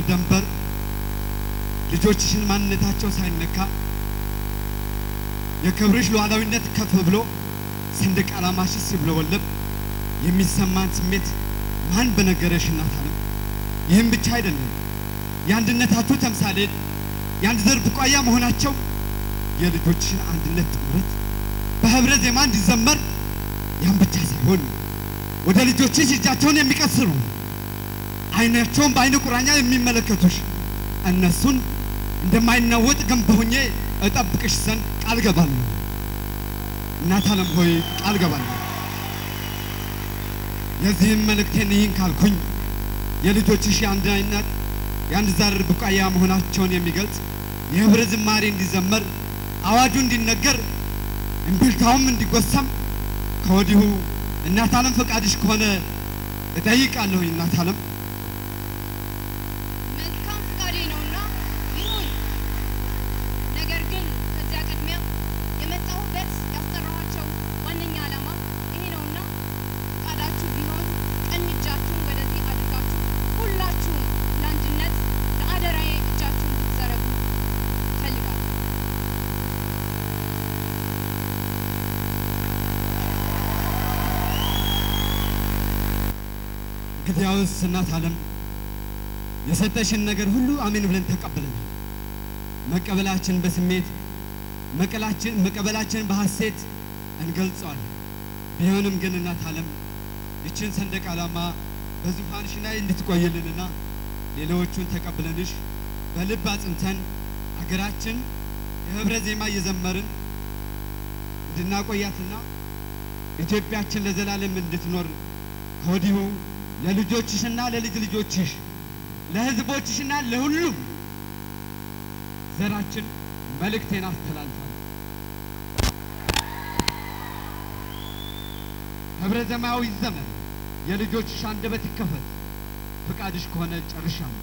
ደንበር ልጆችሽን ማንነታቸው ሳይነካ የክብርሽ ሉዓላዊነት ከፍ ብሎ ሰንደቅ ዓላማሽስ ሲውለበለብ የሚሰማን ስሜት ማን በነገረሽ እናት ዓለም። ይህም ብቻ አይደለም የአንድነታችሁ ተምሳሌት የአንድ ዘር ቡቃያ መሆናቸው የልጆችሽን አንድነት ጥምረት በህብረ ዜማ እንዲዘመር ያን ብቻ ሳይሆን ወደ ልጆችሽ እጃቸውን የሚቀስሩ አይናቸውን በአይነ ቁራኛ የሚመለከቱሽ እነሱን እንደማይናወጥ ግንብ ሆኜ እጠብቅሽ ዘንድ ቃል ገባለሁ። እናት ዓለም ሆይ ቃል ገባለሁ። የዚህም መልእክቴን ይህን ካልኩኝ የልጆችሽ የአንድ ዘር ቡቃያ መሆናቸውን የሚገልጽ የህብረ ዝማሬ እንዲዘመር አዋጁ እንዲነገር እንቢልታውም እንዲጎሰም ከወዲሁ እናት ዓለም ፈቃድሽ ከሆነ እጠይቃለሁ። እናት ዓለም መልካም ፈቃዴ ነውና ይሁን። ነገር ግን ከዚያ ቀድሚያ የመጣሁበት ያስጠራኋቸው ዋነኛ ዓላማ ይሄ ነውና ፈቃዳችሁ ቢሆን ቀኝ እጃችሁን ወደዚህ አድርጋችሁ ሁላችሁም ለአንድነት ለአደራዬ እጃችሁን ብትዘረጉ እፈልጋለሁ። እንግዲያውስ እናት ዓለም የሰጠሽን ነገር ሁሉ አሜን ብለን ተቀበለናል። መቀበላችን በስሜት መቀበላችን በሐሴት እንገልጸዋለን። ቢሆንም ግን እናት ዓለም ይችን ሰንደቅ ዓላማ በዙፋንሽ ላይ እንድትቆይልንና ሌሎቹን ተቀብለንሽ በልብ አጽንተን አገራችን የህብረ ዜማ እየዘመርን እንድናቆያትና ኢትዮጵያችን ለዘላለም እንድትኖር ከወዲሁ ለልጆችሽና ለልጅ ልጆችሽ ለህዝቦችሽና ለሁሉም ዘራችን መልእክቴን አስተላልፋለሁ። ህብረ ዜማዊ ዘመን የልጆችሽ አንደበት ይከፈት። ፍቃድሽ ከሆነ ጨርሻለሁ።